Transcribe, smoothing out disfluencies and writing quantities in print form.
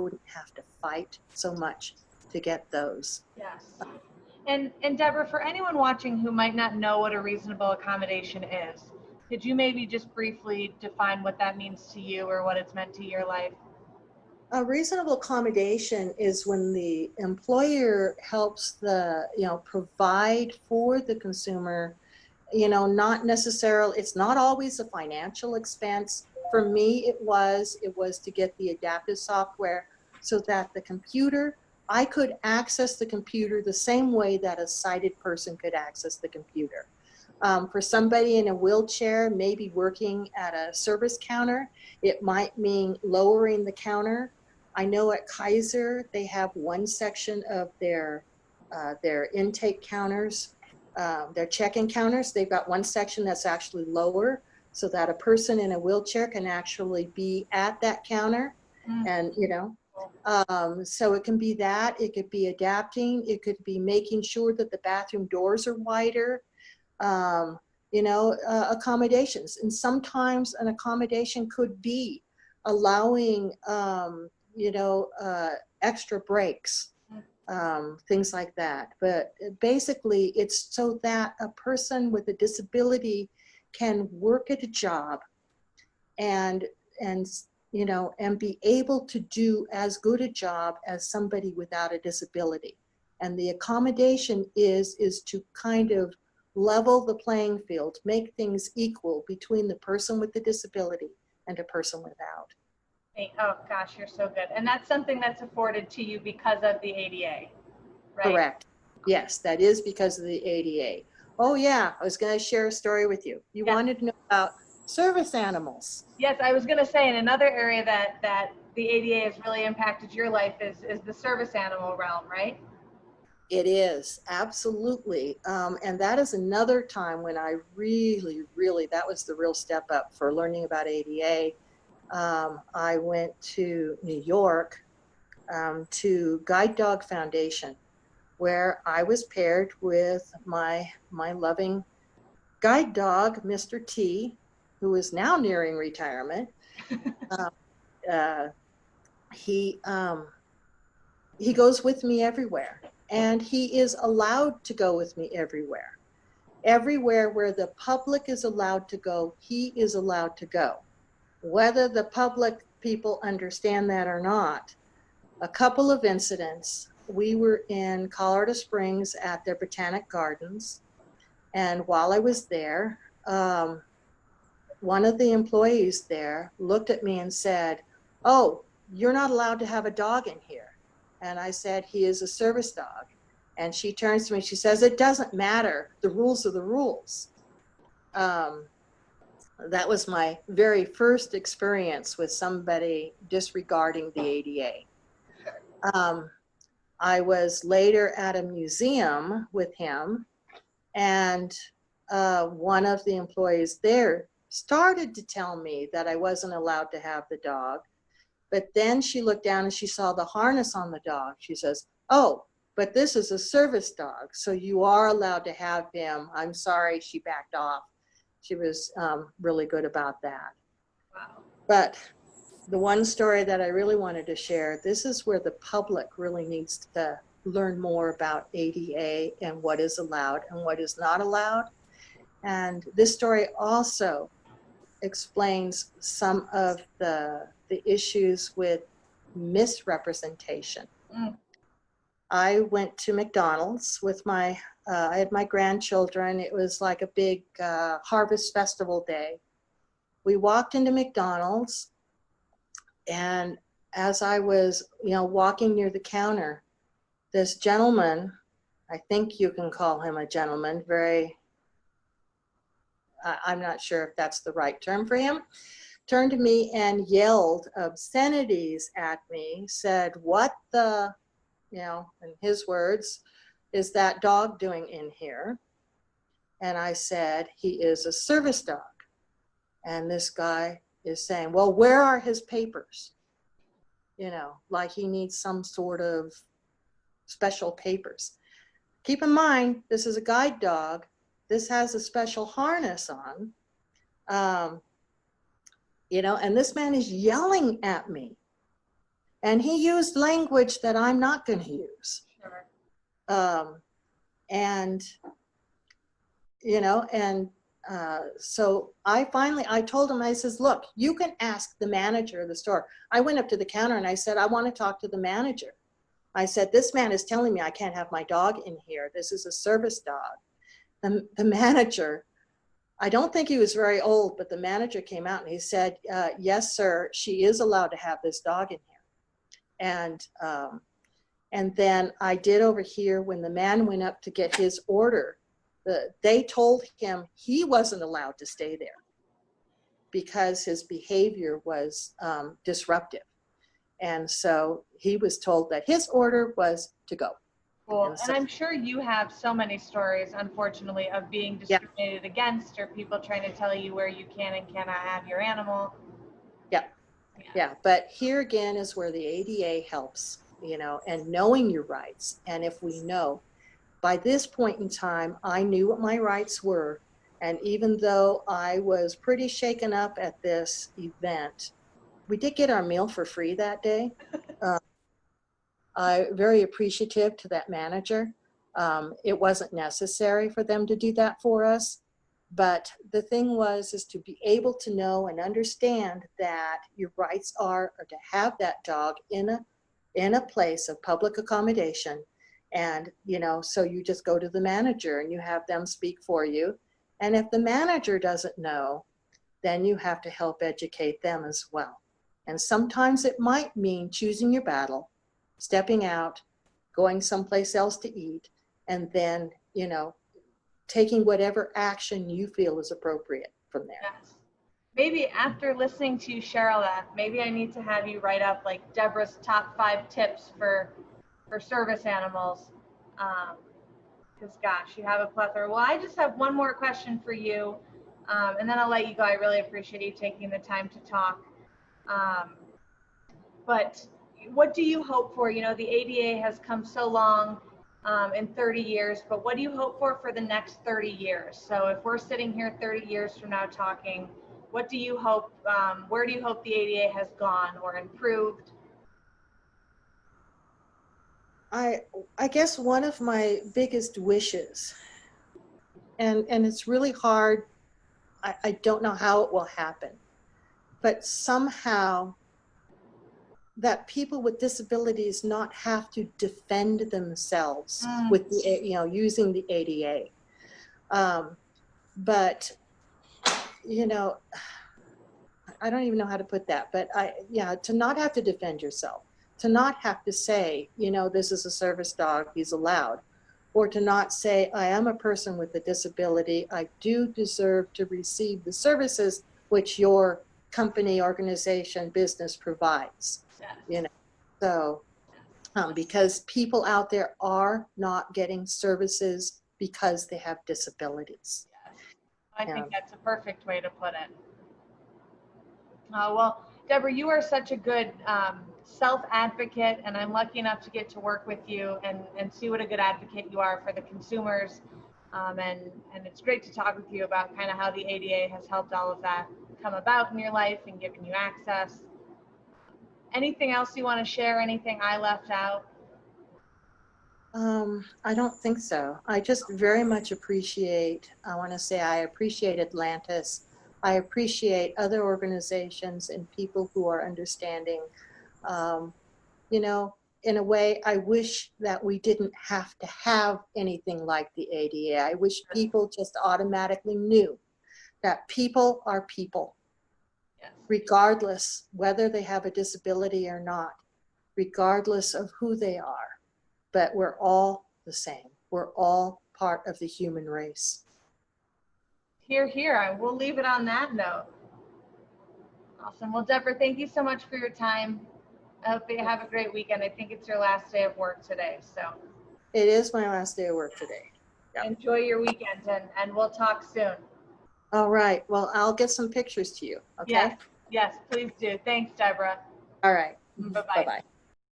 wouldn't have to fight so much to get those. Yes. And Debra, for anyone watching who might not know what a reasonable accommodation is, could you maybe just briefly define what that means to you or what it's meant to your life? A reasonable accommodation is when the employer helps provide for the consumer, not necessarily, it's not always a financial expense. For me, it was to get the adaptive software so that I could access the computer the same way that a sighted person could access the computer. For somebody in a wheelchair, maybe working at a service counter, it might mean lowering the counter. I know at Kaiser, they have one section of their intake counters, their check-in counters. They've got one section that's actually lower so that a person in a wheelchair can actually be at that counter. And, so it can be that, it could be adapting, it could be making sure that the bathroom doors are wider, accommodations. And sometimes an accommodation could be allowing, extra breaks, things like that. But basically it's so that a person with a disability can work at a job and be able to do as good a job as somebody without a disability. And the accommodation is to kind of level the playing field, make things equal between the person with the disability and a person without. Oh gosh, you're so good. And that's something that's afforded to you because of the ADA, right? Correct. Yes, that is because of the ADA. Oh yeah, I was going to share a story with you. You wanted to know about service animals. Yes, I was going to say, in another area that the ADA has really impacted your life is the service animal realm, right? It is, absolutely. And that is another time when I really, that was the real step up for learning about ADA. I went to New York to Guide Dog Foundation, where I was paired with my loving guide dog, Mr. T, who is now nearing retirement. He goes with me everywhere, and he is allowed to go with me everywhere. Everywhere where the public is allowed to go, he is allowed to go. Whether the public people understand that or not, a couple of incidents. We were in Colorado Springs at their Botanic Gardens, and while I was there, one of the employees there looked at me and said, "Oh, you're not allowed to have a dog in here." And I said, "He is a service dog." And she turns to me, she says, "It doesn't matter. The rules are the rules." That was my very first experience with somebody disregarding the ADA. I was later at a museum with him, and one of the employees there started to tell me that I wasn't allowed to have the dog. But then she looked down and she saw the harness on the dog. She says, "Oh, but this is a service dog, so you are allowed to have him." I'm sorry, she backed off. She was really good about that. Wow. But the one story that I really wanted to share, this is where the public really needs to learn more about ADA and what is allowed and what is not allowed. And this story also explains some of the issues with misrepresentation. I went to McDonald's with I had my grandchildren. It was like a big harvest festival day. We walked into McDonald's, and as I was, walking near the counter, this gentleman, I think you can call him a gentleman, I'm not sure if that's the right term for him, turned to me and yelled obscenities at me, said, "What the," in his words, "is that dog doing in here?" And I said, "He is a service dog." And this guy is saying, "Well, where are his papers?" Like he needs some sort of special papers. Keep in mind, this is a guide dog. This has a special harness on, and this man is yelling at me. And he used language that I'm not going to use. Sure. And, you know, and so I told him, I says, look, you can ask the manager of the store. I went up to the counter and I said, I want to talk to the manager. I said, this man is telling me I can't have my dog in here. This is a service dog. The manager, I don't think he was very old, but the manager came out and he said, yes, sir, she is allowed to have this dog in here. And then I did overhear when the man went up to get his order, they told him he wasn't allowed to stay there because his behavior was disruptive. And so he was told that his order was to go. Cool. And I'm sure you have so many stories, unfortunately, of being discriminated against, or people trying to tell you where you can and cannot have your animal. Yeah. But here again is where the ADA helps, you know, and knowing your rights. And if we know, by this point in time, I knew what my rights were. And even though I was pretty shaken up at this event, we did get our meal for free that day. I'm very appreciative to that manager. It wasn't necessary for them to do that for us. But the thing is to be able to know and understand that your rights are to have that dog in a place of public accommodation. And, you know, so you just go to the manager and you have them speak for you. And if the manager doesn't know, then you have to help educate them as well. And sometimes it might mean choosing your battle, stepping out, going someplace else to eat, and then, you know, taking whatever action you feel is appropriate from there. Yes. Maybe after listening to you, Cheryl, maybe I need to have you write up like Debra's top 5 tips for service animals. Because gosh, you have a plethora. Well, I just have one more question for you, and then I'll let you go. I really appreciate you taking the time to talk. But what do you hope for? You know, the ADA has come so long in 30 years, but what do you hope for the next 30 years? So if we're sitting here 30 years from now talking, what do you hope, where do you hope the ADA has gone or improved? I guess one of my biggest wishes, and it's really hard, I don't know how it will happen, but somehow that people with disabilities not have to defend themselves with the, you know, using the ADA. But, you know, I don't even know how to put that, but to not have to defend yourself, to not have to say, you know, this is a service dog, he's allowed, or to not say, I am a person with a disability, I do deserve to receive the services which your company, organization, business provides. Yes. You know, so because people out there are not getting services because they have disabilities. Yes. I think that's a perfect way to put it. Well, Debra, you are such a good self-advocate, and I'm lucky enough to get to work with you and see what a good advocate you are for the consumers. And it's great to talk with you about kind of how the ADA has helped all of that come about in your life and given you access. Anything else you want to share? Anything I left out? I don't think so. I just very much appreciate, I want to say I appreciate Atlantis. I appreciate other organizations and people who are understanding. You know, in a way, I wish that we didn't have to have anything like the ADA. I wish people just automatically knew that people are people, yes, regardless whether they have a disability or not, regardless of who they are. But we're all the same. We're all part of the human race. Hear, hear. We'll leave it on that note. Awesome. Well, Debra, thank you so much for your time. I hope you have a great weekend. I think it's your last day of work today. So it is my last day of work today. Yep. Enjoy your weekend, and we'll talk soon. All right. Well, I'll get some pictures to you. Okay. Yes, please do. Thanks, Debra. All right. Bye-bye. Bye-bye.